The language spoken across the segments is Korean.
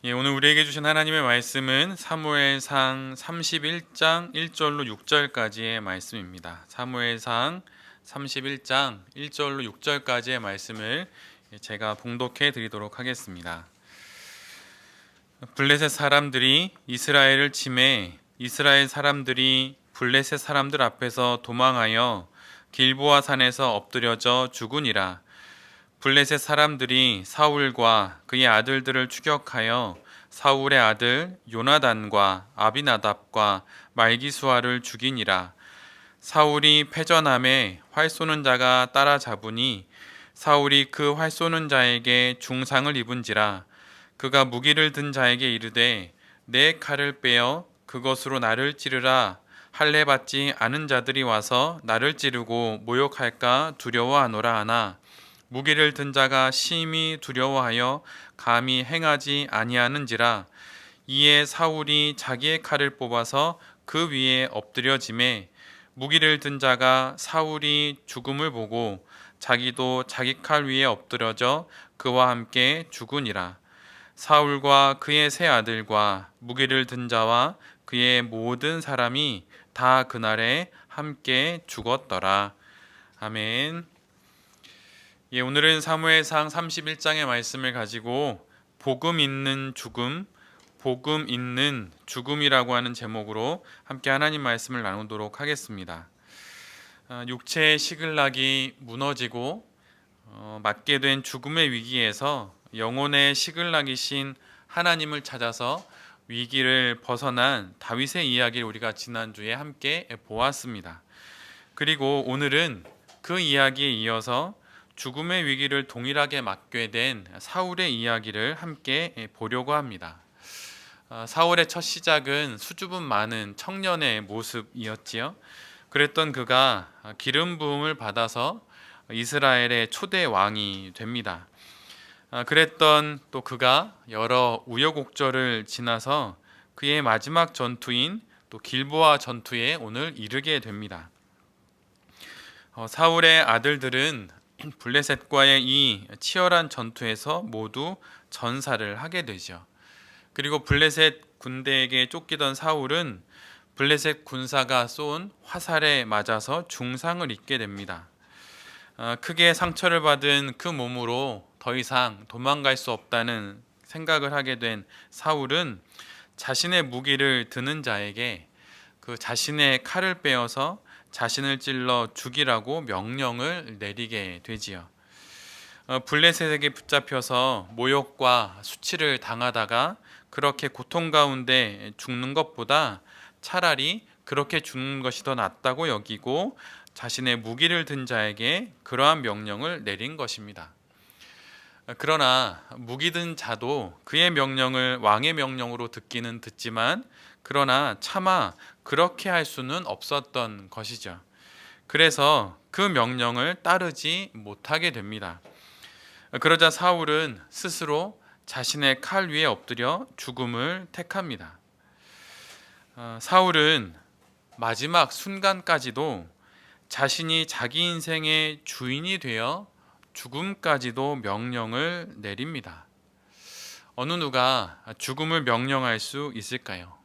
오늘 우리에게 주신 하나님의 말씀은 사무엘상 31장 1절로 6절까지의 말씀입니다. 사무엘상 31장 1절로 6절까지의 말씀을 제가 봉독해 드리도록 하겠습니다. 블레셋 사람들이 이스라엘을 침해 이스라엘 사람들이 블레셋 사람들 앞에서 도망하여 길보아 산에서 엎드려져 죽으니라. 블레셋 사람들이 사울과 그의 아들들을 추격하여 사울의 아들 요나단과 아비나답과 말기수아를 죽이니라. 사울이 패전함에 활 쏘는 자가 따라잡으니 사울이 그 활 쏘는 자에게 중상을 입은지라. 그가 무기를 든 자에게 이르되 내 칼을 빼어 그것으로 나를 찌르라. 할례 받지 않은 자들이 와서 나를 찌르고 모욕할까 두려워하노라 하나 무기를 든 자가 심히 두려워하여 감히 행하지 아니하는지라. 이에 사울이 자기의 칼을 뽑아서 그 위에 엎드려지매 무기를 든 자가 사울이 죽음을 보고 자기도 자기 칼 위에 엎드려져 그와 함께 죽으니라. 사울과 그의 세 아들과 무기를 든 자와 그의 모든 사람이 다 그날에 함께 죽었더라. 아멘. 오늘은 사무엘상 31장의 말씀을 가지고 복음 있는 죽음, 복음 있는 죽음이라고 하는 제목으로 함께 하나님 말씀을 나누도록 하겠습니다. 육체의 시글락이 무너지고 맞게 된 죽음의 위기에서 영혼의 시글락이신 하나님을 찾아서 위기를 벗어난 다윗의 이야기를 우리가 지난주에 함께 보았습니다. 그리고 오늘은 그 이야기에 이어서 죽음의 위기를 동일하게 맞게 된 사울의 이야기를 함께 보려고 합니다. 사울의 첫 시작은 수줍음 많은 청년의 모습이었지요. 그랬던 그가 기름 부음을 받아서 이스라엘의 초대 왕이 됩니다. 그랬던 또 그가 여러 우여곡절을 지나서 그의 마지막 전투인 또 길보아 전투에 오늘 이르게 됩니다. 사울의 아들들은 블레셋과의 이 치열한 전투에서 모두 전사를 하게 되죠. 그리고 블레셋 군대에게 쫓기던 사울은 블레셋 군사가 쏜 화살에 맞아서 중상을 입게 됩니다. 크게 상처를 받은 그 몸으로 더 이상 도망갈 수 없다는 생각을 하게 된 사울은 자신의 무기를 드는 자에게 그 자신의 칼을 빼어서 자신을 찔러 죽이라고 명령을 내리게 되지요. 블레셋에게 붙잡혀서 모욕과 수치를 당하다가 그렇게 고통 가운데 죽는 것보다 차라리 그렇게 죽는 것이 더 낫다고 여기고 자신의 무기를 든 자에게 그러한 명령을 내린 것입니다. 그러나 무기 든 자도 그의 명령을 왕의 명령으로 듣기는 듣지만 그러나 차마 그렇게 할 수는 없었던 것이죠. 그래서 그 명령을 따르지 못하게 됩니다. 그러자 사울은 스스로 자신의 칼 위에 엎드려 죽음을 택합니다. 사울은 마지막 순간까지도 자신이 자기 인생의 주인이 되어 죽음까지도 명령을 내립니다. 어느 누가 죽음을 명령할 수 있을까요?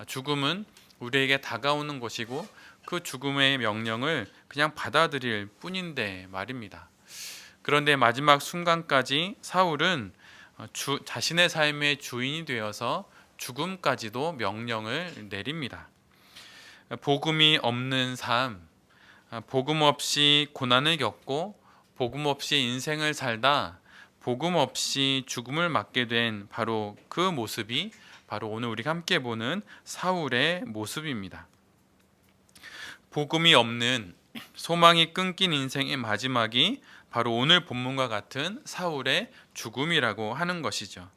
죽음은 우리에게 다가오는 것이고 그 죽음의 명령을 그냥 받아들일 뿐인데 말입니다. 그런데 마지막 순간까지 사울은 자신의 삶의 주인이 되어서 죽음까지도 명령을 내립니다. 복음이 없는 삶, 복음 없이 고난을 겪고 복음 없이 인생을 살다 복음 없이 죽음을 맞게 된 바로 그 모습이 바로 오늘 우리가 함께 보는 사울의 모습입니다. 복음이 없는 소망이 끊긴 인생의 마지막이 바로 오늘 본문과 같은 사울의 죽음이라고 하는 것이죠.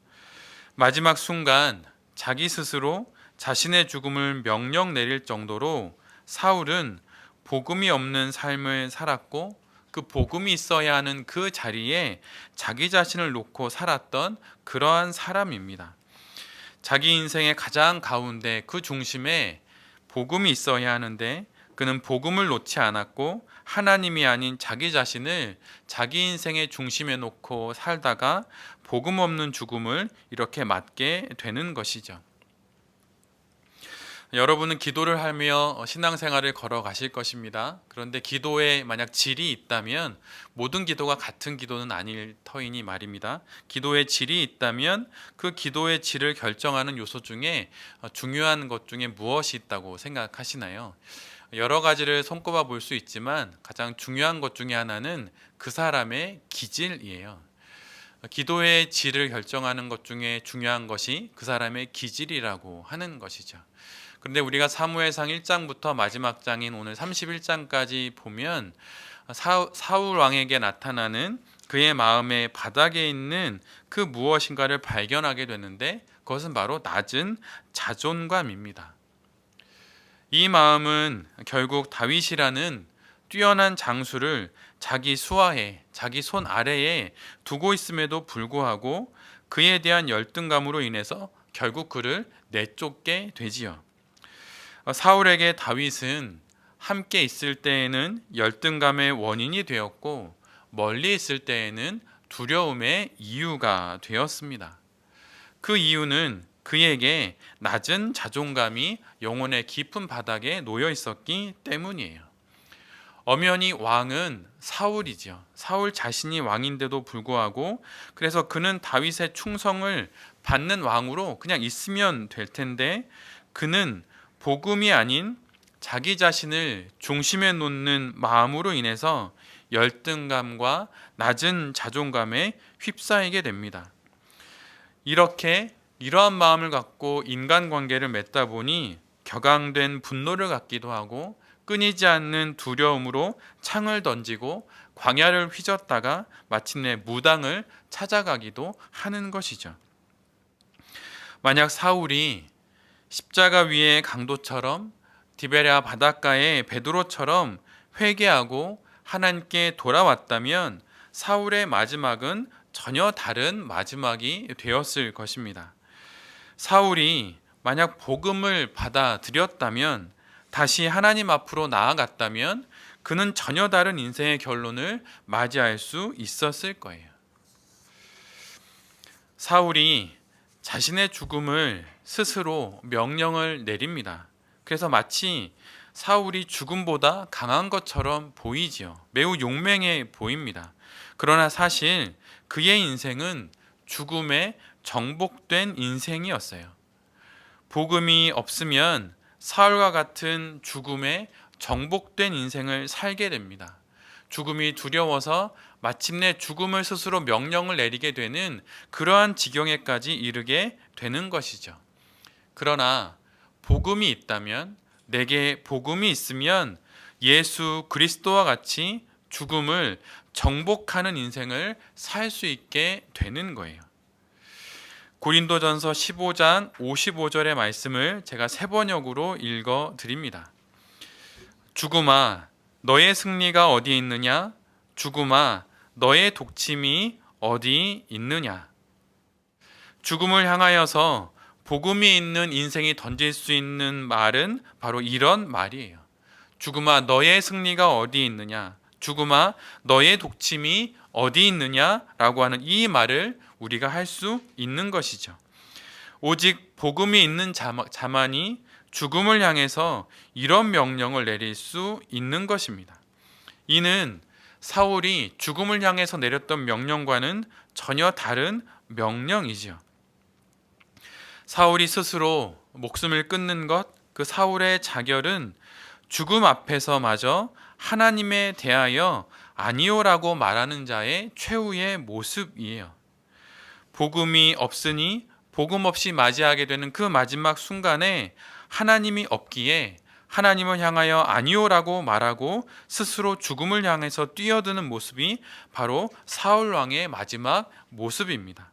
마지막 순간 자기 스스로 자신의 죽음을 명령 내릴 정도로 사울은 복음이 없는 삶을 살았고 그 복음이 있어야 하는 그 자리에 자기 자신을 놓고 살았던 그러한 사람입니다. 자기 인생의 가장 가운데 그 중심에 복음이 있어야 하는데 그는 복음을 놓지 않았고 하나님이 아닌 자기 자신을 자기 인생의 중심에 놓고 살다가 복음 없는 죽음을 이렇게 맞게 되는 것이죠. 여러분은 기도를 하며 신앙생활을 걸어가실 것입니다. 그런데 기도에 만약 질이 있다면 모든 기도가 같은 기도는 아닐 터이니 말입니다. 기도에 질이 있다면 그 기도의 질을 결정하는 요소 중에 중요한 것 중에 무엇이 있다고 생각하시나요? 여러 가지를 손꼽아 볼 수 있지만 가장 중요한 것 중에 하나는 그 사람의 기질이에요. 기도의 질을 결정하는 것 중에 중요한 것이 그 사람의 기질이라고 하는 것이죠. 그런데 우리가 사무엘상 1장부터 마지막 장인 오늘 31장까지 보면 사울 왕에게 나타나는 그의 마음의 바닥에 있는 그 무엇인가를 발견하게 되는데 그것은 바로 낮은 자존감입니다. 이 마음은 결국 다윗이라는 뛰어난 장수를 자기 수하에, 자기 손 아래에 두고 있음에도 불구하고 그에 대한 열등감으로 인해서 결국 그를 내쫓게 되지요. 사울에게 다윗은 함께 있을 때에는 열등감의 원인이 되었고 멀리 있을 때에는 두려움의 이유가 되었습니다. 그 이유는 그에게 낮은 자존감이 영혼의 깊은 바닥에 놓여 있었기 때문이에요. 엄연히 왕은 사울이죠. 사울 자신이 왕인데도 불구하고 그래서 그는 다윗의 충성을 받는 왕으로 그냥 있으면 될 텐데 그는 복음이 아닌 자기 자신을 중심에 놓는 마음으로 인해서 열등감과 낮은 자존감에 휩싸이게 됩니다. 이러한 마음을 갖고 인간관계를 맺다 보니 격앙된 분노를 갖기도 하고 끊이지 않는 두려움으로 창을 던지고 광야를 휘젓다가 마침내 무당을 찾아가기도 하는 것이죠. 만약 사울이 십자가 위의 강도처럼 디베랴 바닷가의 베드로처럼 회개하고 하나님께 돌아왔다면 사울의 마지막은 전혀 다른 마지막이 되었을 것입니다. 사울이 만약 복음을 받아들였다면 다시 하나님 앞으로 나아갔다면 그는 전혀 다른 인생의 결론을 맞이할 수 있었을 거예요. 사울이 자신의 죽음을 스스로 명령을 내립니다. 그래서 마치 사울이 죽음보다 강한 것처럼 보이지요. 매우 용맹해 보입니다. 그러나 사실 그의 인생은 죽음에 정복된 인생이었어요. 복음이 없으면 사울과 같은 죽음에 정복된 인생을 살게 됩니다. 죽음이 두려워서 마침내 죽음을 스스로 명령을 내리게 되는 그러한 지경에까지 이르게 되는 것이죠. 그러나 복음이 있다면, 내게 복음이 있으면 예수 그리스도와 같이 죽음을 정복하는 인생을 살 수 있게 되는 거예요. 고린도전서 15장 55절의 말씀을 제가 세 번역으로 읽어 드립니다. 죽음아, 너의 승리가 어디 있느냐? 죽음아, 너의 독침이 어디 있느냐? 죽음을 향하여서 복음이 있는 인생이 던질 수 있는 말은 바로 이런 말이에요. 죽음아, 너의 승리가 어디 있느냐? 죽음아, 너의 독침이 어디 있느냐라고 하는 이 말을 우리가 할 수 있는 것이죠. 오직 복음이 있는 자만이 죽음을 향해서 이런 명령을 내릴 수 있는 것입니다. 이는 사울이 죽음을 향해서 내렸던 명령과는 전혀 다른 명령이지요. 사울이 스스로 목숨을 끊는 것, 그 사울의 자결은 죽음 앞에서마저 하나님에 대하여 아니오라고 말하는 자의 최후의 모습이에요. 복음이 없으니 복음 없이 맞이하게 되는 그 마지막 순간에 하나님이 없기에 하나님을 향하여 아니오라고 말하고 스스로 죽음을 향해서 뛰어드는 모습이 바로 사울 왕의 마지막 모습입니다.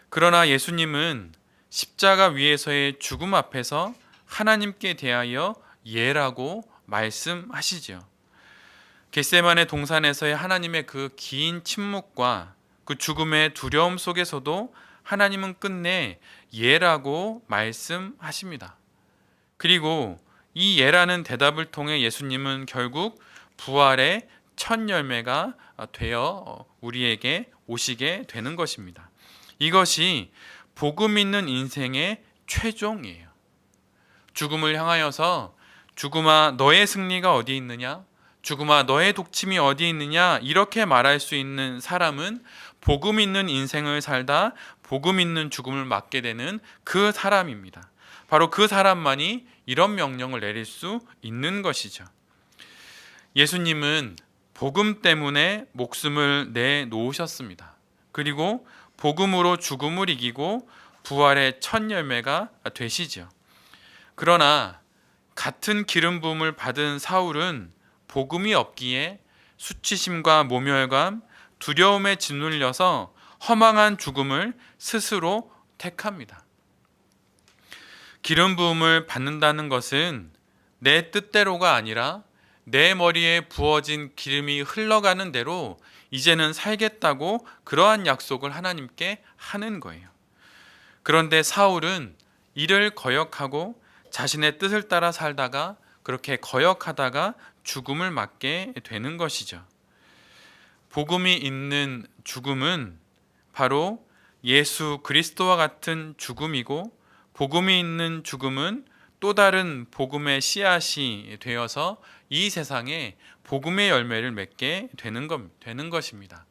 그러나 예수님은 십자가 위에서의 죽음 앞에서 하나님께 대하여 예라고 말씀하시죠. 겟세마네 동산에서의 하나님의 그 긴 침묵과 그 죽음의 두려움 속에서도 하나님은 끝내 예라고 말씀하십니다. 그리고 이 예라는 대답을 통해 예수님은 결국 부활의 첫 열매가 되어 우리에게 오시게 되는 것입니다. 이것이 복음 있는 인생의 최종이에요. 죽음을 향하여서 죽음아 너의 승리가 어디 있느냐? 죽음아 너의 독침이 어디 있느냐? 이렇게 말할 수 있는 사람은 복음 있는 인생을 살다 복음 있는 죽음을 맞게 되는 그 사람입니다. 바로 그 사람만이 이런 명령을 내릴 수 있는 것이죠. 예수님은 복음 때문에 목숨을 내놓으셨습니다. 그리고 복음으로 죽음을 이기고 부활의 첫 열매가 되시죠. 그러나 같은 기름 부음을 받은 사울은 복음이 없기에 수치심과 모멸감, 두려움에 짓눌려서 허망한 죽음을 스스로 택합니다. 기름 부음을 받는다는 것은 내 뜻대로가 아니라 내 머리에 부어진 기름이 흘러가는 대로 이제는 살겠다고 그러한 약속을 하나님께 하는 거예요. 그런데 사울은 이를 거역하고 자신의 뜻을 따라 살다가 그렇게 거역하다가 죽음을 맞게 되는 것이죠. 복음이 있는 죽음은 바로 예수 그리스도와 같은 죽음이고, 복음이 있는 죽음은 또 다른 복음의 씨앗이 되어서 이 세상에 복음의 열매를 맺게 되는 것입니다.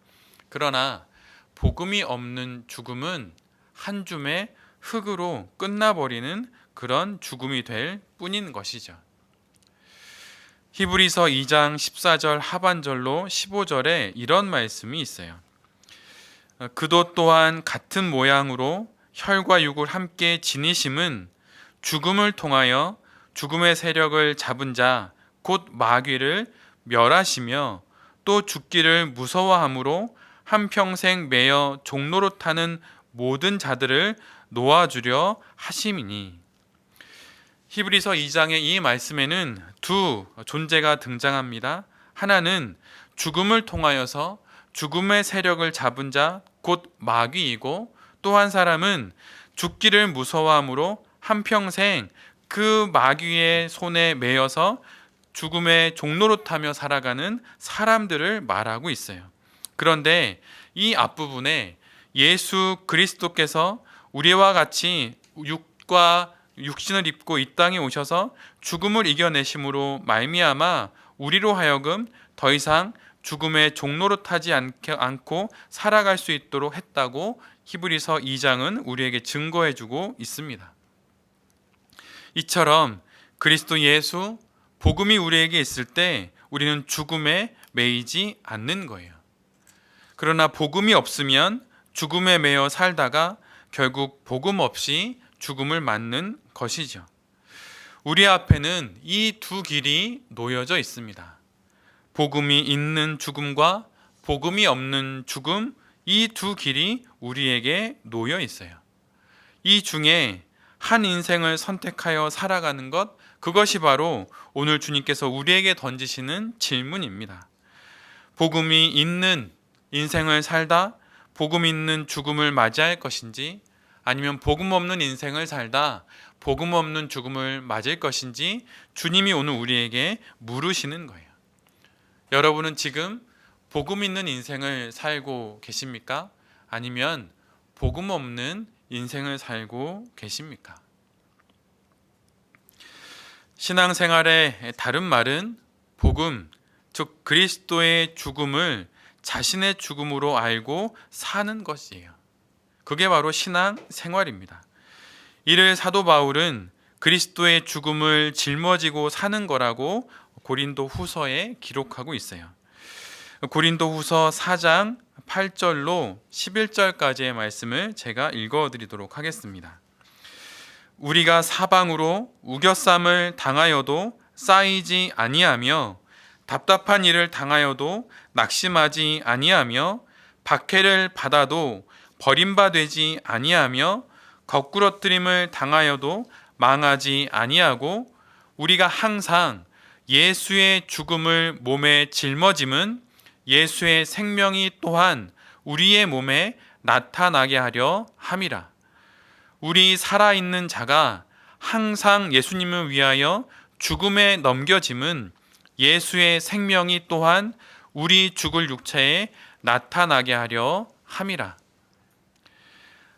그러나 복음이 없는 죽음은 한 줌의 흙으로 끝나버리는 그런 죽음이 될 뿐인 것이죠. 히브리서 2장 14절 하반절로 15절에 이런 말씀이 있어요. 그도 또한 같은 모양으로 혈과 육을 함께 지니심은 죽음을 통하여 죽음의 세력을 잡은 자 곧 마귀를 멸하시며 또 죽기를 무서워함으로 한평생 매여 종노릇하는 모든 자들을 놓아주려 하심이니. 히브리서 2장의 이 말씀에는 두 존재가 등장합니다. 하나는 죽음을 통하여서 죽음의 세력을 잡은 자 곧 마귀이고, 또 한 사람은 죽기를 무서워함으로 한평생 그 마귀의 손에 매여서 죽음의 종노릇하며 살아가는 사람들을 말하고 있어요. 그런데 이 앞부분에 예수 그리스도께서 우리와 같이 육신을 입고 이 땅에 오셔서 죽음을 이겨내심으로 말미암아 우리로 하여금 더 이상 죽음의 종노릇하지 않고 살아갈 수 있도록 했다고 히브리서 2장은 우리에게 증거해주고 있습니다. 이처럼 그리스도 예수, 복음이 우리에게 있을 때 우리는 죽음에 매이지 않는 거예요. 그러나 복음이 없으면 죽음에 매여 살다가 결국 복음 없이 죽음을 맞는 것이죠. 우리 앞에는 이 두 길이 놓여져 있습니다. 복음이 있는 죽음과 복음이 없는 죽음, 이 두 길이 우리에게 놓여 있어요. 이 중에 한 인생을 선택하여 살아가는 것, 그것이 바로 오늘 주님께서 우리에게 던지시는 질문입니다. 복음이 있는 인생을 살다 복음 있는 죽음을 맞이할 것인지, 아니면 복음 없는 인생을 살다 복음 없는 죽음을 맞을 것인지 주님이 오늘 우리에게 물으시는 거예요. 여러분은 지금 복음 있는 인생을 살고 계십니까? 아니면 복음 없는 인생을 살고 계십니까? 신앙생활의 다른 말은 복음, 즉 그리스도의 죽음을 자신의 죽음으로 알고 사는 것이에요. 그게 바로 신앙생활입니다. 이를 사도 바울은 그리스도의 죽음을 짊어지고 사는 거라고 고린도 후서에 기록하고 있어요. 고린도 후서 4장 8절로 11절까지의 말씀을 제가 읽어드리도록 하겠습니다. 우리가 사방으로 우겨쌈을 당하여도 쌓이지 아니하며 답답한 일을 당하여도 낙심하지 아니하며 박해를 받아도 버림받지 아니하며 거꾸러뜨림을 당하여도 망하지 아니하고, 우리가 항상 예수의 죽음을 몸에 짊어짐은 예수의 생명이 또한 우리의 몸에 나타나게 하려 함이라. 우리 살아있는 자가 항상 예수님을 위하여 죽음에 넘겨짐은 예수의 생명이 또한 우리 죽을 육체에 나타나게 하려 함이라.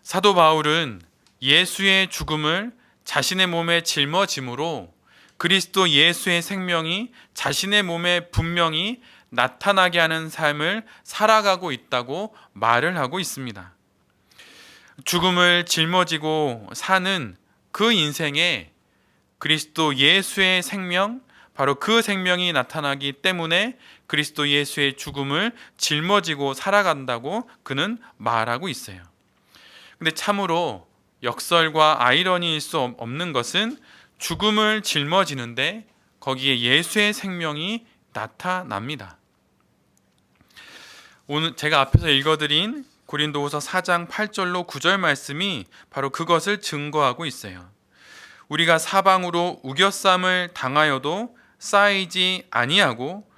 사도 바울은 예수의 죽음을 자신의 몸에 짊어짐으로 그리스도 예수의 생명이 자신의 몸에 분명히 나타나게 하는 삶을 살아가고 있다고 말을 하고 있습니다. 죽음을 짊어지고 사는 그 인생에 그리스도 예수의 생명, 바로 그 생명이 나타나기 때문에 그리스도 예수의 죽음을 짊어지고 살아간다고 그는 말하고 있어요. 근데 참으로 역설과 아이러니일 수 없는 것은 죽음을 짊어지는데 거기에 예수의 생명이 나타납니다. 오늘 제가 앞에서 읽어드린 고린도후서 4장 8절로 9절 말씀이 바로 그것을 증거하고 있어요. 우리가 사방으로 우겨쌈을 당하여도 쌓이지 아니하고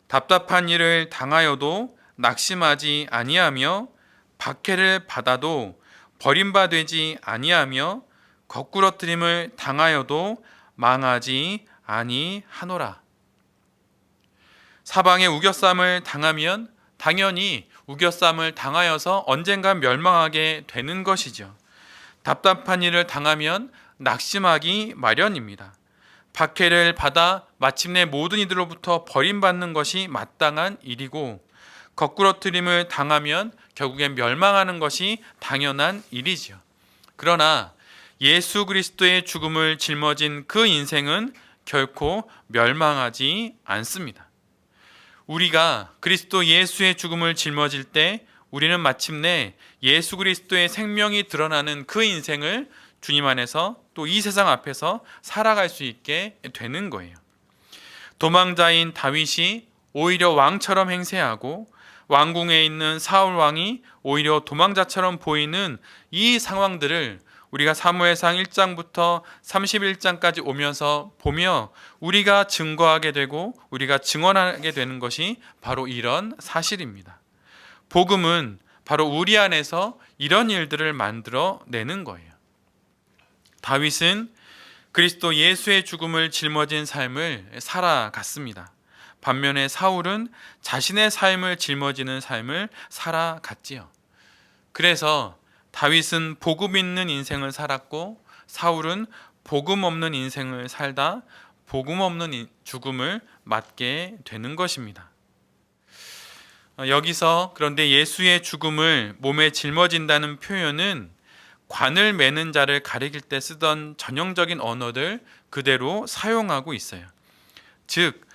답답한 일을 당하여도 낙심하지 아니하며 박해를 받아도 버림받지 아니하며 거꾸러뜨림을 당하여도 망하지 아니하노라. 사방에 우겨쌈을 당하면 당연히 우겨쌈을 당하여서 언젠가 멸망하게 되는 것이죠. 답답한 일을 당하면 낙심하기 마련입니다. 박해를 받아 마침내 모든 이들로부터 버림받는 것이 마땅한 일이고 거꾸러뜨림을 당하면 결국엔 멸망하는 것이 당연한 일이지요. 그러나 예수 그리스도의 죽음을 짊어진 그 인생은 결코 멸망하지 않습니다. 우리가 그리스도 예수의 죽음을 짊어질 때 우리는 마침내 예수 그리스도의 생명이 드러나는 그 인생을 주님 안에서 또 이 세상 앞에서 살아갈 수 있게 되는 거예요. 도망자인 다윗이 오히려 왕처럼 행세하고 왕궁에 있는 사울 왕이 오히려 도망자처럼 보이는 이 상황들을 우리가 사무엘상 1장부터 31장까지 오면서 보며 우리가 증거하게 되고 우리가 증언하게 되는 것이 바로 이런 사실입니다. 복음은 바로 우리 안에서 이런 일들을 만들어내는 거예요. 다윗은 그리스도 예수의 죽음을 짊어진 삶을 살아갔습니다. 반면에 사울은 자신의 삶을 짊어지는 삶을 살아갔지요. 그래서 다윗은 복음 있는 인생을 살았고 사울은 복음 없는 인생을 살다 복음 없는 죽음을 맞게 되는 것입니다. 여기서 그런데 예수의 죽음을 몸에 짊어진다는 표현은 관을 매는 자를 가리킬 때 쓰던 전형적인 언어들 그대로 사용하고 있어요. 즉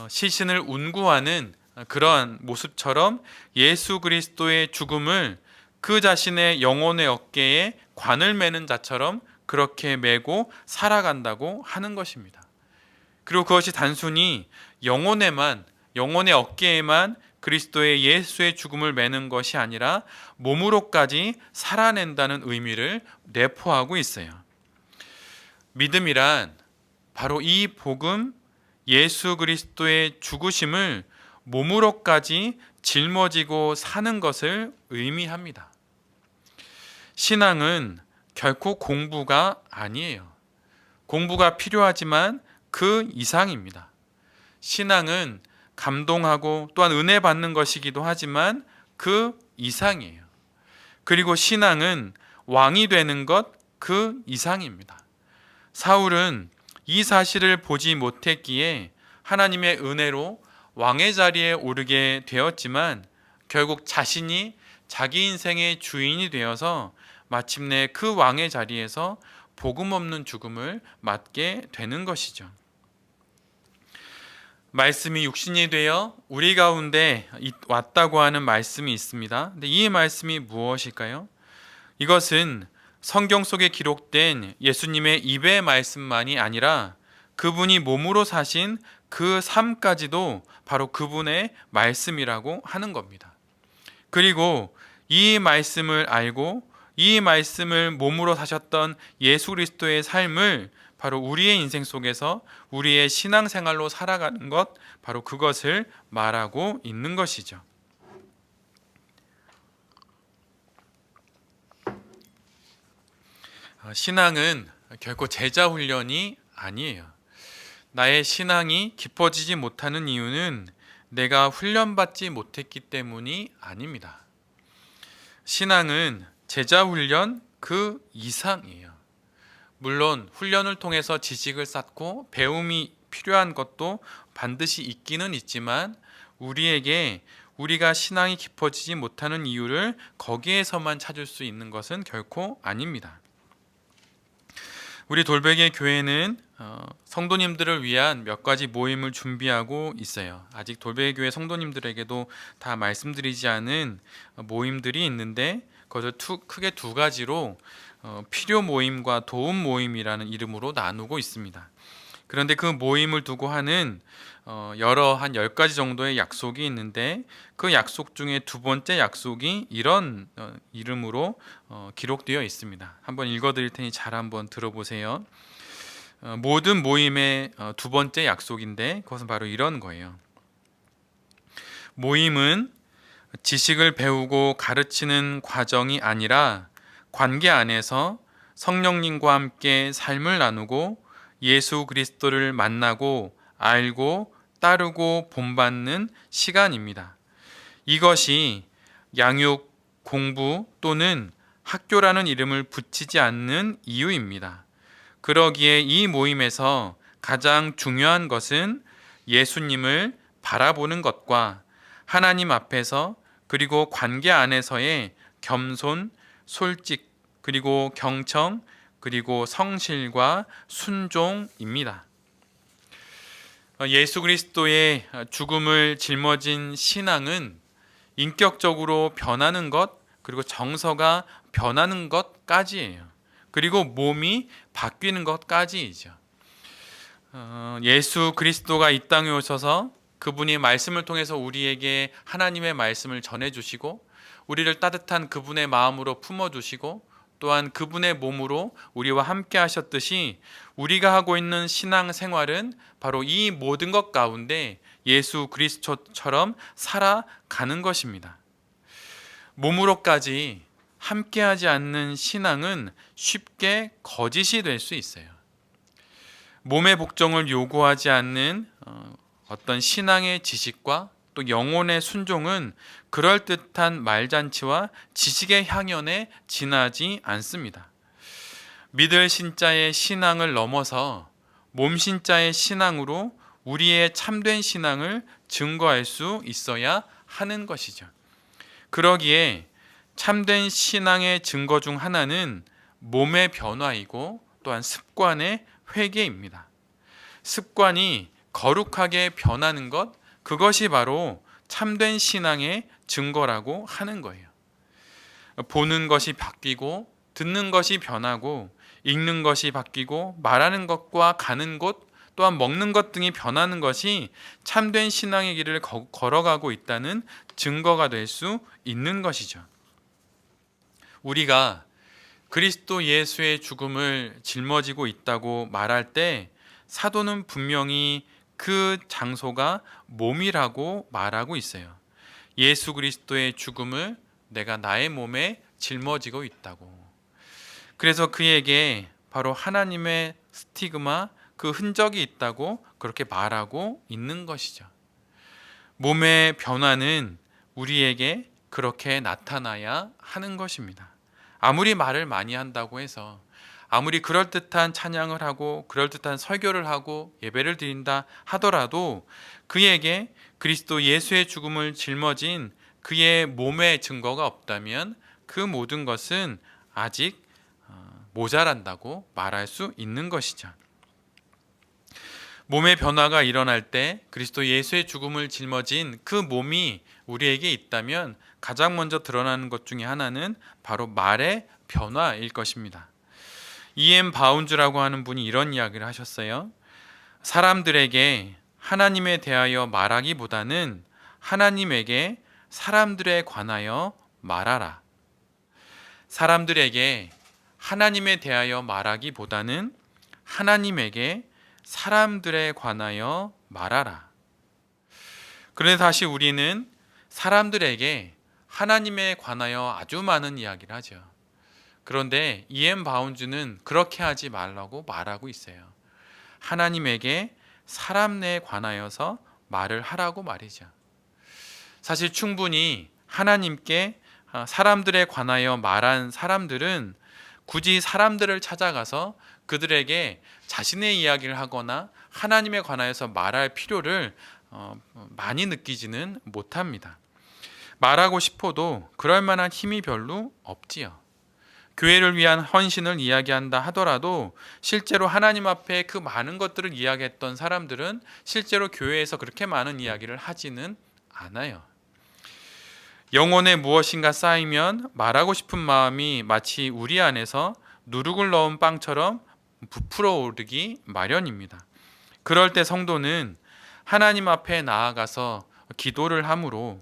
시신을 운구하는 그러한 모습처럼 예수 그리스도의 죽음을 그 자신의 영혼의 어깨에 관을 매는 자처럼 그렇게 매고 살아간다고 하는 것입니다. 그리고 그것이 단순히 영혼의 어깨에만 그리스도의 예수의 죽음을 매는 것이 아니라 몸으로까지 살아낸다는 의미를 내포하고 있어요. 믿음이란 바로 이 복음, 예수 그리스도의 죽으심을 몸으로까지 짊어지고 사는 것을 의미합니다. 신앙은 결코 공부가 아니에요. 공부가 필요하지만 그 이상입니다. 신앙은 감동하고 또한 은혜 받는 것이기도 하지만 그 이상이에요. 그리고 신앙은 왕이 되는 것 그 이상입니다. 사울은 이 사실을 보지 못했기에 하나님의 은혜로 왕의 자리에 오르게 되었지만 결국 자신이 자기 인생의 주인이 되어서 마침내 그 왕의 자리에서 복음 없는 죽음을 맞게 되는 것이죠. 말씀이 육신이 되어 우리 가운데 왔다고 하는 말씀이 있습니다. 근데 이 말씀이 무엇일까요? 이것은 성경 속에 기록된 예수님의 입의 말씀만이 아니라 그분이 몸으로 사신 그 삶까지도 바로 그분의 말씀이라고 하는 겁니다. 그리고 이 말씀을 알고 이 말씀을 몸으로 사셨던 예수 그리스도의 삶을 바로 우리의 인생 속에서 우리의 신앙생활로 살아가는 것, 바로 그것을 말하고 있는 것이죠. 신앙은 결코 제자 훈련이 아니에요. 나의 신앙이 깊어지지 못하는 이유는 내가 훈련받지 못했기 때문이 아닙니다. 신앙은 제자 훈련 그 이상이에요. 물론 훈련을 통해서 지식을 쌓고 배움이 필요한 것도 반드시 있기는 있지만 우리가 신앙이 깊어지지 못하는 이유를 거기에서만 찾을 수 있는 것은 결코 아닙니다. 우리 돌베개 교회는 성도님들을 위한 몇 가지 모임을 준비하고 있어요. 아직 돌베개 교회 성도님들에게도 다 말씀드리지 않은 모임들이 있는데 그것을 크게 두 가지로 필요 모임과 도움 모임이라는 이름으로 나누고 있습니다. 그런데 그 모임을 두고 하는 여러 한 10가지 정도의 약속이 있는데 그 약속 중에 두 번째 약속이 이런 이름으로 기록되어 있습니다. 한번 읽어드릴 테니 잘 한번 들어보세요. 모든 모임의 두 번째 약속인데 그것은 바로 이런 거예요. 모임은 지식을 배우고 가르치는 과정이 아니라 관계 안에서 성령님과 함께 삶을 나누고 예수 그리스도를 만나고 알고 따르고 본받는 시간입니다. 이것이 양육, 공부 또는 학교라는 이름을 붙이지 않는 이유입니다. 그러기에 이 모임에서 가장 중요한 것은 예수님을 바라보는 것과 하나님 앞에서 그리고 관계 안에서의 겸손, 솔직, 그리고 경청, 그리고 성실과 순종입니다. 예수 그리스도의 죽음을 짊어진 신앙은 인격적으로 변하는 것, 그리고 정서가 변하는 것까지예요. 그리고 몸이 바뀌는 것까지이죠. 예수 그리스도가 이 땅에 오셔서 그분이 말씀을 통해서 우리에게 하나님의 말씀을 전해주시고 우리를 따뜻한 그분의 마음으로 품어주시고 또한 그분의 몸으로 우리와 함께 하셨듯이 우리가 하고 있는 신앙생활은 바로 이 모든 것 가운데 예수 그리스도처럼 살아가는 것입니다. 몸으로까지 함께하지 않는 신앙은 쉽게 거짓이 될 수 있어요. 몸의 복종을 요구하지 않는 어떤 신앙의 지식과 또 영혼의 순종은 그럴듯한 말잔치와 지식의 향연에 지나지 않습니다. 믿을 신자의 신앙을 넘어서 몸 신자의 신앙으로 우리의 참된 신앙을 증거할 수 있어야 하는 것이죠. 그러기에 참된 신앙의 증거 중 하나는 몸의 변화이고 또한 습관의 회개입니다. 습관이 거룩하게 변하는 것, 그것이 바로 참된 신앙의 증거라고 하는 거예요. 보는 것이 바뀌고 듣는 것이 변하고 읽는 것이 바뀌고 말하는 것과 가는 곳 또한 먹는 것 등이 변하는 것이 참된 신앙의 길을 걸어가고 있다는 증거가 될 수 있는 것이죠. 우리가 그리스도 예수의 죽음을 짊어지고 있다고 말할 때 사도는 분명히 그 장소가 몸이라고 말하고 있어요. 예수 그리스도의 죽음을 내가 나의 몸에 짊어지고 있다고. 그래서 그에게 바로 하나님의 스티그마, 그 흔적이 있다고 그렇게 말하고 있는 것이죠. 몸의 변화는 우리에게 그렇게 나타나야 하는 것입니다. 아무리 말을 많이 한다고 해서 아무리 그럴듯한 찬양을 하고 그럴듯한 설교를 하고 예배를 드린다 하더라도 그에게 그리스도 예수의 죽음을 짊어진 그의 몸의 증거가 없다면 그 모든 것은 아직 모자란다고 말할 수 있는 것이죠. 몸의 변화가 일어날 때 그리스도 예수의 죽음을 짊어진 그 몸이 우리에게 있다면 가장 먼저 드러나는 것 중에 하나는 바로 말의 변화일 것입니다. E.M. 바운즈라고 하는 분이 이런 이야기를 하셨어요. 사람들에게 하나님에 대하여 말하기보다는 하나님에게 사람들에 관하여 말하라. 사람들에게 하나님에 대하여 말하기보다는 하나님에게 사람들에 관하여 말하라. 그런데 다시 우리는 사람들에게 하나님에 관하여 아주 많은 이야기를 하죠. 그런데 E.M. 바운즈는 그렇게 하지 말라고 말하고 있어요. 하나님에게 사람에 관하여서 말을 하라고 말이죠. 사실 충분히 하나님께 사람들에 관하여 말한 사람들은 굳이 사람들을 찾아가서 그들에게 자신의 이야기를 하거나 하나님에 관하여서 말할 필요를 많이 느끼지는 못합니다. 말하고 싶어도 그럴 만한 힘이 별로 없지요. 교회를 위한 헌신을 이야기한다 하더라도 실제로 하나님 앞에 그 많은 것들을 이야기했던 사람들은 실제로 교회에서 그렇게 많은 이야기를 하지는 않아요. 영혼에 무엇인가 쌓이면 말하고 싶은 마음이 마치 우리 안에서 누룩을 넣은 빵처럼 부풀어 오르기 마련입니다. 그럴 때 성도는 하나님 앞에 나아가서 기도를 함으로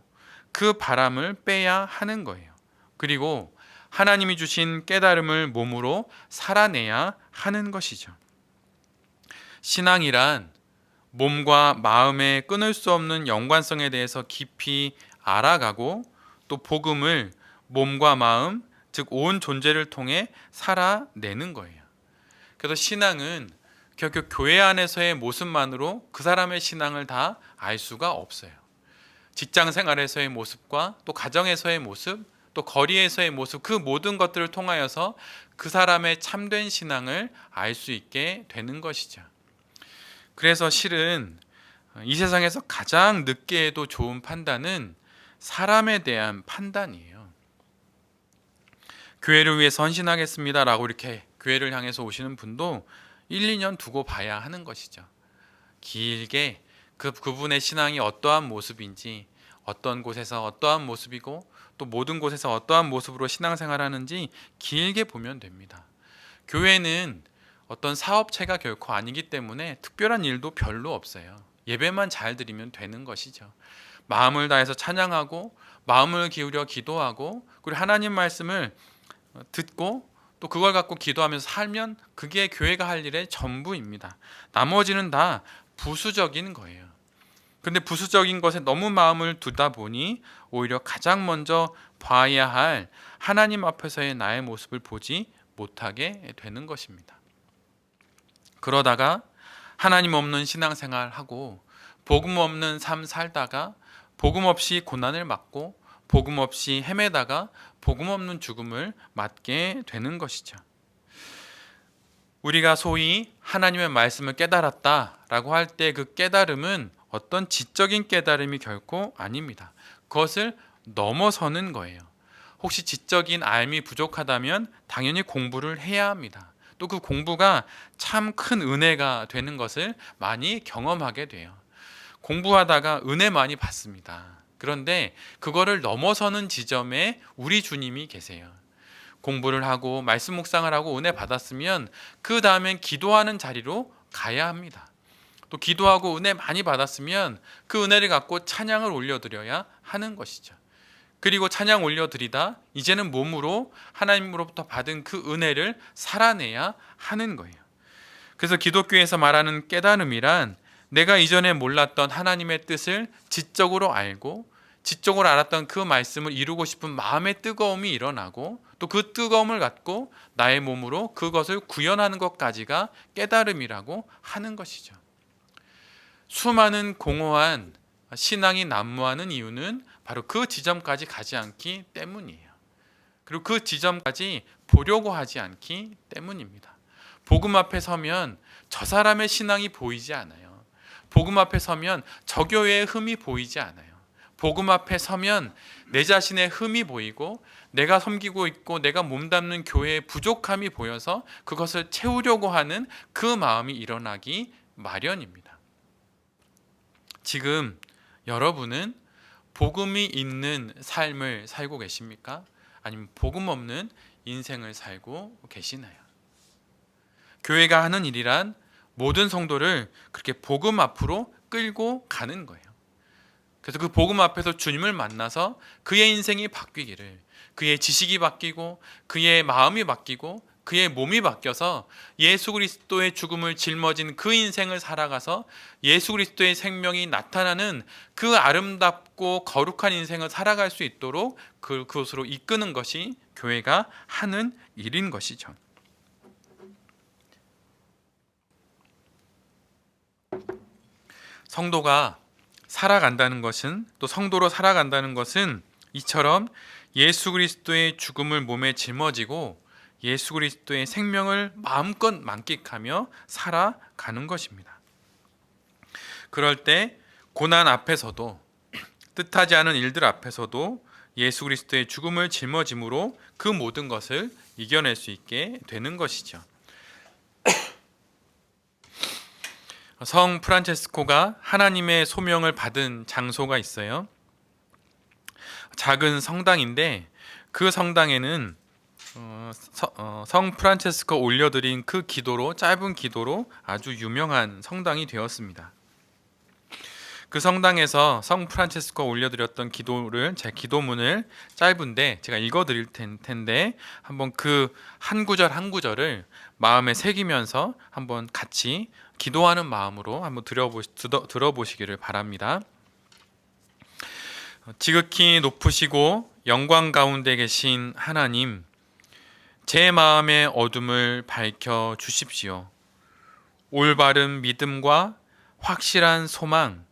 그 바람을 빼야 하는 거예요. 그리고 하나님이 주신 깨달음을 몸으로 살아내야 하는 것이죠. 신앙이란 몸과 마음의 끊을 수 없는 연관성에 대해서 깊이 알아가고 또 복음을 몸과 마음, 즉 온 존재를 통해 살아내는 거예요. 그래서 신앙은 결국 교회 안에서의 모습만으로 그 사람의 신앙을 다 알 수가 없어요. 직장 생활에서의 모습과 또 가정에서의 모습, 또 거리에서의 모습, 그 모든 것들을 통하여서 그 사람의 참된 신앙을 알 수 있게 되는 것이죠. 그래서 실은 이 세상에서 가장 늦게 해도 좋은 판단은 사람에 대한 판단이에요. 교회를 위해서 헌신하겠습니다라고 이렇게 교회를 향해서 오시는 분도 1, 2년 두고 봐야 하는 것이죠. 길게 그분의 신앙이 어떠한 모습인지, 어떤 곳에서 어떠한 모습이고 또 모든 곳에서 어떠한 모습으로 신앙생활하는지 길게 보면 됩니다. 교회는 어떤 사업체가 결코 아니기 때문에 특별한 일도 별로 없어요. 예배만 잘 드리면 되는 것이죠. 마음을 다해서 찬양하고 마음을 기울여 기도하고 그리고 하나님 말씀을 듣고 또 그걸 갖고 기도하면서 살면 그게 교회가 할 일의 전부입니다. 나머지는 다 부수적인 거예요. 근데 부수적인 것에 너무 마음을 두다 보니 오히려 가장 먼저 봐야 할 하나님 앞에서의 나의 모습을 보지 못하게 되는 것입니다. 그러다가 하나님 없는 신앙생활하고 복음 없는 삶 살다가 복음 없이 고난을 맞고 복음 없이 헤매다가 복음 없는 죽음을 맞게 되는 것이죠. 우리가 소위 하나님의 말씀을 깨달았다라고 할 때 그 깨달음은 어떤 지적인 깨달음이 결코 아닙니다. 그것을 넘어서는 거예요. 혹시 지적인 알미 부족하다면 당연히 공부를 해야 합니다. 또 그 공부가 참 큰 은혜가 되는 것을 많이 경험하게 돼요. 공부하다가 은혜 많이 받습니다. 그런데 그거를 넘어서는 지점에 우리 주님이 계세요. 공부를 하고 말씀 묵상을 하고 은혜 받았으면 그 다음엔 기도하는 자리로 가야 합니다. 또 기도하고 은혜 많이 받았으면 그 은혜를 갖고 찬양을 올려드려야 하는 것이죠. 그리고 찬양 올려드리다 이제는 몸으로 하나님으로부터 받은 그 은혜를 살아내야 하는 거예요. 그래서 기독교에서 말하는 깨달음이란 내가 이전에 몰랐던 하나님의 뜻을 지적으로 알고 지적으로 알았던 그 말씀을 이루고 싶은 마음의 뜨거움이 일어나고 또 그 뜨거움을 갖고 나의 몸으로 그것을 구현하는 것까지가 깨달음이라고 하는 것이죠. 수많은 공허한 신앙이 난무하는 이유는 바로 그 지점까지 가지 않기 때문이에요. 그리고 그 지점까지 보려고 하지 않기 때문입니다. 복음 앞에 서면 저 사람의 신앙이 보이지 않아요. 복음 앞에 서면 저 교회의 흠이 보이지 않아요. 복음 앞에 서면 내 자신의 흠이 보이고 내가 섬기고 있고 내가 몸담는 교회의 부족함이 보여서 그것을 채우려고 하는 그 마음이 일어나기 마련입니다. 지금 여러분은 복음이 있는 삶을 살고 계십니까? 아니면 복음 없는 인생을 살고 계시나요? 교회가 하는 일이란 모든 성도를 그렇게 복음 앞으로 끌고 가는 거예요. 그래서 그 복음 앞에서 주님을 만나서 그의 인생이 바뀌기를, 그의 지식이 바뀌고 그의 마음이 바뀌고 그의 몸이 바뀌어서 예수 그리스도의 죽음을 짊어진 그 인생을 살아가서 예수 그리스도의 생명이 나타나는 그 아름답고 거룩한 인생을 살아갈 수 있도록 그것으로 이끄는 것이 교회가 하는 일인 것이죠. 성도가 살아간다는 것은, 또 성도로 살아간다는 것은 이처럼 예수 그리스도의 죽음을 몸에 짊어지고 예수 그리스도의 생명을 마음껏 만끽하며 살아가는 것입니다. 그럴 때 고난 앞에서도, 뜻하지 않은 일들 앞에서도 예수 그리스도의 죽음을 짊어짐으로 그 모든 것을 이겨낼 수 있게 되는 것이죠. 성 프란체스코가 하나님의 소명을 받은 장소가 있어요. 작은 성당인데 그 성당에는 성 프란체스코 올려드린 그 기도로, 짧은 기도로 아주 유명한 성당이 되었습니다. 그 성당에서 성 프란체스코 올려드렸던 기도를, 제 기도문을 짧은데 제가 읽어드릴 텐데 한번 그 한 구절 한 구절을 마음에 새기면서 한번 같이 기도하는 마음으로 한번 들어보시기를 바랍니다. 지극히 높으시고 영광 가운데 계신 하나님, 제 마음의 어둠을 밝혀 주십시오. 올바른 믿음과 확실한 소망,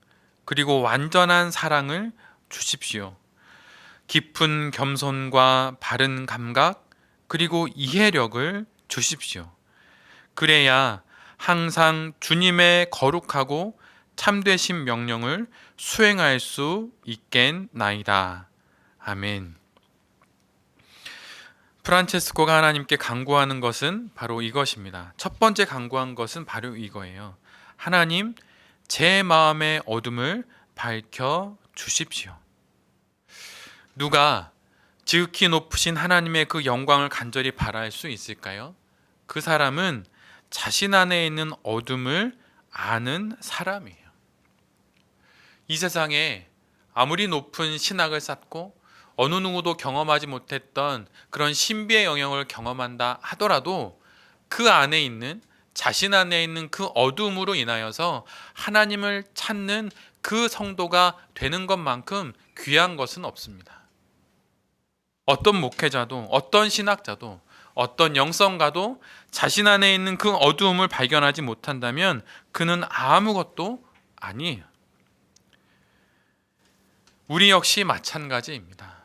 그리고 완전한 사랑을 주십시오. 깊은 겸손과 바른 감각, 그리고 이해력을 주십시오. 그래야 항상 주님의 거룩하고 참되신 명령을 수행할 수 있겠나이다. 아멘. 프란체스코가 하나님께 간구하는 것은 바로 이것입니다. 첫 번째 간구한 것은 바로 이거예요. 하나님, 제 마음의 어둠을 밝혀 주십시오. 누가 지극히 높으신 하나님의 그 영광을 간절히 바랄 수 있을까요? 그 사람은 자신 안에 있는 어둠을 아는 사람이에요. 이 세상에 아무리 높은 신학을 쌓고 어느 누구도 경험하지 못했던 그런 신비의 영역을 경험한다 하더라도 그 안에 있는, 자신 안에 있는 그 어둠으로 인하여서 하나님을 찾는 그 성도가 되는 것만큼 귀한 것은 없습니다. 어떤 목회자도, 어떤 신학자도, 어떤 영성가도 자신 안에 있는 그 어두움을 발견하지 못한다면 그는 아무것도 아니에요. 우리 역시 마찬가지입니다.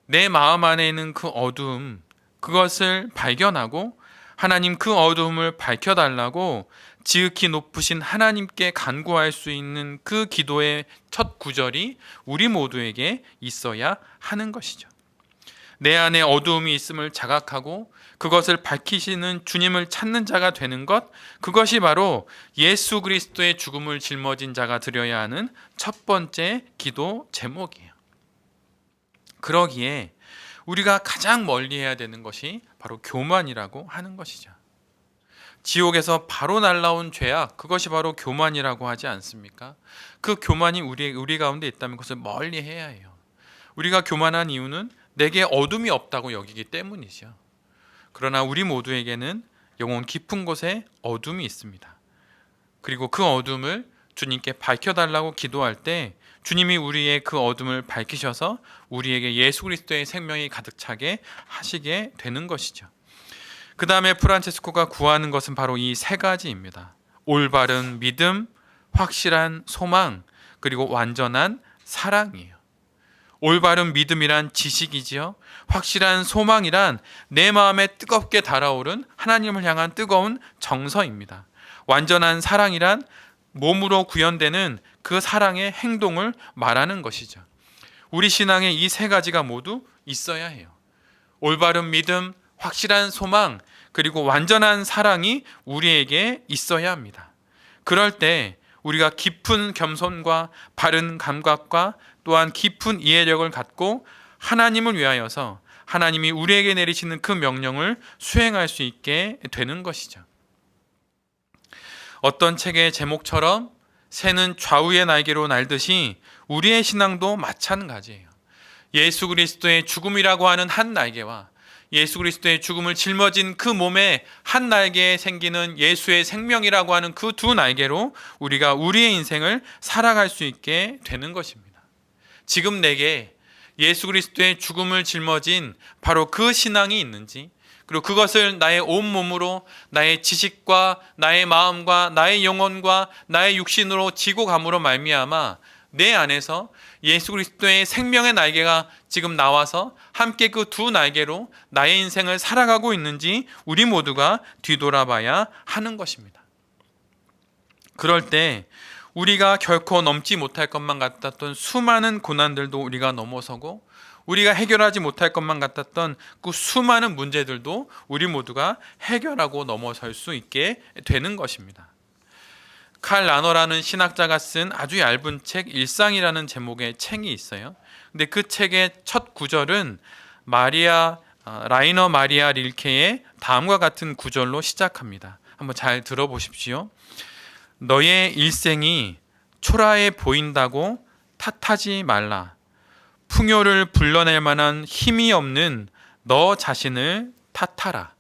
내 마음 안에 있는 그 어두움, 그것을 발견하고 하나님 그 어두움을 밝혀달라고 지극히 높으신 하나님께 간구할 수 있는 그 기도의 첫 구절이 우리 모두에게 있어야 하는 것이죠. 내 안에 어두움이 있음을 자각하고 그것을 밝히시는 주님을 찾는 자가 되는 것, 그것이 바로 예수 그리스도의 죽음을 짊어진 자가 드려야 하는 첫 번째 기도 제목이에요. 그러기에 우리가 가장 멀리해야 되는 것이 바로 교만이라고 하는 것이죠. 지옥에서 바로 날라온 죄악, 그것이 바로 교만이라고 하지 않습니까? 그 교만이 우리 가운데 있다면 그것을 멀리해야 해요. 우리가 교만한 이유는 내게 어둠이 없다고 여기기 때문이죠. 그러나 우리 모두에게는 영혼 깊은 곳에 어둠이 있습니다. 그리고 그 어둠을 주님께 밝혀달라고 기도할 때 주님이 우리의 그 어둠을 밝히셔서 우리에게 예수 그리스도의 생명이 가득 차게 하시게 되는 것이죠. 그 다음에 프란체스코가 구하는 것은 바로 이 세 가지입니다. 올바른 믿음, 확실한 소망, 그리고 완전한 사랑이에요. 올바른 믿음이란 지식이지요. 확실한 소망이란 내 마음에 뜨겁게 달아오른 하나님을 향한 뜨거운 정서입니다. 완전한 사랑이란 몸으로 구현되는 그 사랑의 행동을 말하는 것이죠. 우리 신앙에 이 세 가지가 모두 있어야 해요. 올바른 믿음, 확실한 소망, 그리고 완전한 사랑이 우리에게 있어야 합니다. 그럴 때 우리가 깊은 겸손과 바른 감각과 또한 깊은 이해력을 갖고 하나님을 위하여서 하나님이 우리에게 내리시는 그 명령을 수행할 수 있게 되는 것이죠. 어떤 책의 제목처럼 새는 좌우의 날개로 날듯이 우리의 신앙도 마찬가지예요. 예수 그리스도의 죽음이라고 하는 한 날개와 예수 그리스도의 죽음을 짊어진 그 몸에 한 날개에 생기는 예수의 생명이라고 하는 그 두 날개로 우리가 우리의 인생을 살아갈 수 있게 되는 것입니다. 지금 내게 예수 그리스도의 죽음을 짊어진 바로 그 신앙이 있는지, 그리고 그것을 나의 온몸으로, 나의 지식과 나의 마음과 나의 영혼과 나의 육신으로 지고 감으로 말미암아 내 안에서 예수 그리스도의 생명의 날개가 지금 나와서 함께 그 두 날개로 나의 인생을 살아가고 있는지 우리 모두가 뒤돌아봐야 하는 것입니다. 그럴 때 우리가 결코 넘지 못할 것만 같았던 수많은 고난들도 우리가 넘어서고, 우리가 해결하지 못할 것만 같았던 그 수많은 문제들도 우리 모두가 해결하고 넘어설 수 있게 되는 것입니다. 칼 라너라는 신학자가 쓴 아주 얇은 책 일상이라는 제목의 책이 있어요. 근데 그 책의 첫 구절은 라이너 마리아 릴케의 다음과 같은 구절로 시작합니다. 한번 잘 들어보십시오. 너의 일생이 초라해 보인다고 탓하지 말라. 풍요를 불러낼 만한 힘이 없는 너 자신을 탓하라.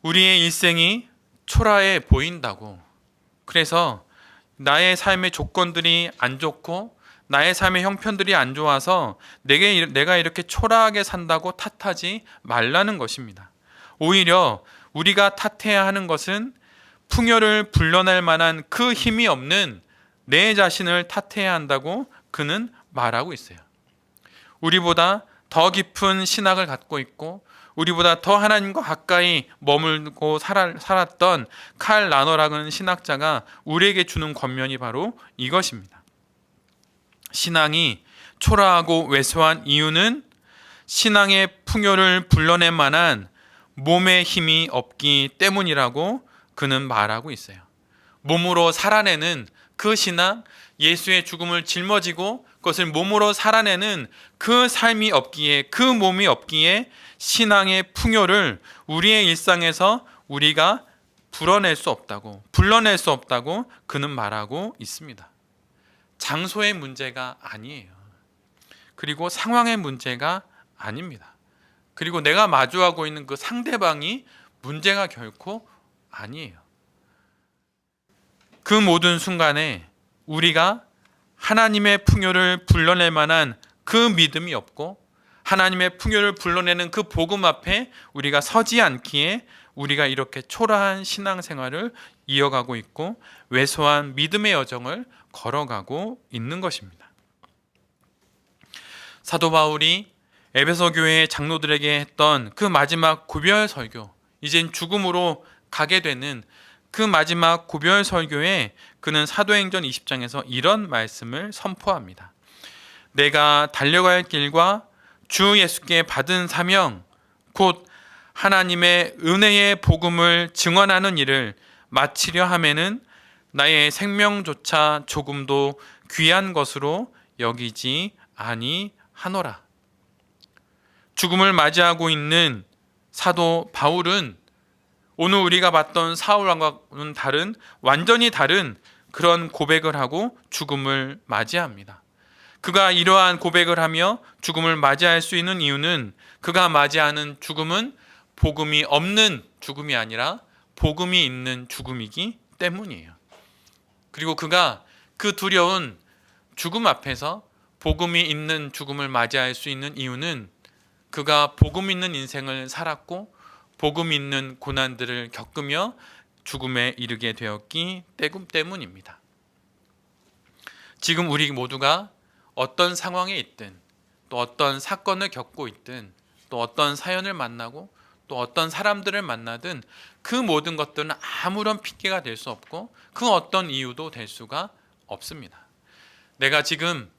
우리의 일생이 초라해 보인다고, 그래서 나의 삶의 조건들이 안 좋고 나의 삶의 형편들이 안 좋아서 내가 이렇게 초라하게 산다고 탓하지 말라는 것입니다. 오히려 우리가 탓해야 하는 것은 풍요를 불러낼 만한 그 힘이 없는 내 자신을 탓해야 한다고 그는 말하고 있어요. 우리보다 더 깊은 신학을 갖고 있고 우리보다 더 하나님과 가까이 머물고 살았던 칼 라너라는 신학자가 우리에게 주는 권면이 바로 이것입니다. 신앙이 초라하고 왜소한 이유는 신앙의 풍요를 불러낼 만한 몸의 힘이 없기 때문이라고 그는 말하고 있어요. 몸으로 살아내는 그 신앙, 예수의 죽음을 짊어지고 그것을 몸으로 살아내는 그 삶이 없기에, 그 몸이 없기에 신앙의 풍요를 우리의 일상에서 우리가 불어낼 수 없다고, 불러낼 수 없다고 그는 말하고 있습니다. 장소의 문제가 아니에요. 그리고 상황의 문제가 아닙니다. 그리고 내가 마주하고 있는 그 상대방이 문제가 결코 아니에요. 그 모든 순간에 우리가 하나님의 풍요를 불러낼 만한 그 믿음이 없고 하나님의 풍요를 불러내는 그 복음 앞에 우리가 서지 않기에 우리가 이렇게 초라한 신앙생활을 이어가고 있고 왜소한 믿음의 여정을 걸어가고 있는 것입니다. 사도 바울이 에베소 교회의 장로들에게 했던 그 마지막 고별 설교, 이젠 죽음으로 가게 되는 그 마지막 고별 설교에 그는 사도행전 20장에서 이런 말씀을 선포합니다. 내가 달려갈 길과 주 예수께 받은 사명, 곧 하나님의 은혜의 복음을 증언하는 일을 마치려 하면은 나의 생명조차 조금도 귀한 것으로 여기지 아니하노라. 죽음을 맞이하고 있는 사도 바울은 오늘 우리가 봤던 사울왕과는 완전히 다른 그런 고백을 하고 죽음을 맞이합니다. 그가 이러한 고백을 하며 죽음을 맞이할 수 있는 이유는 그가 맞이하는 죽음은 복음이 없는 죽음이 아니라 복음이 있는 죽음이기 때문이에요. 그리고 그가 그 두려운 죽음 앞에서 복음이 있는 죽음을 맞이할 수 있는 이유는 그가 복음 있는 인생을 살았고 복음 있는 고난들을 겪으며 죽음에 이르게 되었기 때문입니다. 지금 우리 모두가 어떤 상황에 있든 또 어떤 사건을 겪고 있든 또 어떤 사연을 만나고 또 어떤 사람들을 만나든 그 모든 것들은 아무런 핑계가 될 수 없고 그 어떤 이유도 될 수가 없습니다. 내가 지금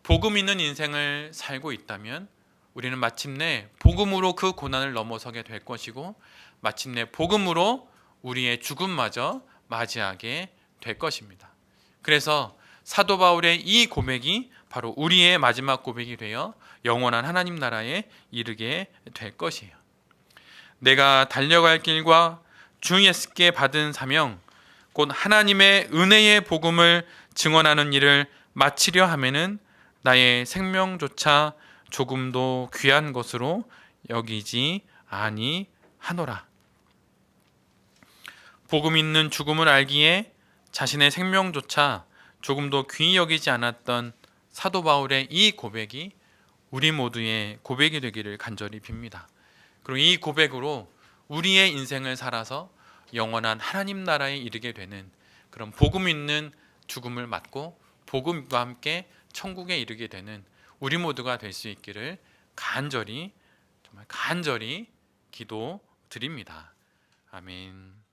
복음 있는 인생을 살고 있다면 우리는 마침내 복음으로 그 고난을 넘어서게 될 것이고 마침내 복음으로 우리의 죽음마저 맞이하게 될 것입니다. 그래서 사도 바울의 이 고백이 바로 우리의 마지막 고백이 되어 영원한 하나님 나라에 이르게 될 것이에요. 내가 달려갈 길과 주 예수께 받은 사명, 곧 하나님의 은혜의 복음을 증언하는 일을 마치려 하면은 나의 생명조차 조금도 귀한 것으로 여기지 아니하노라. 복음 있는 죽음을 알기에 자신의 생명조차 조금도 귀히 여기지 않았던 사도 바울의 이 고백이 우리 모두의 고백이 되기를 간절히 빕니다. 그리고 이 고백으로 우리의 인생을 살아서 영원한 하나님 나라에 이르게 되는 그런 복음 있는 죽음을 맞고 복음과 함께 천국에 이르게 되는 우리 모두가 될 수 있기를 간절히, 정말 간절히 기도드립니다. 아멘.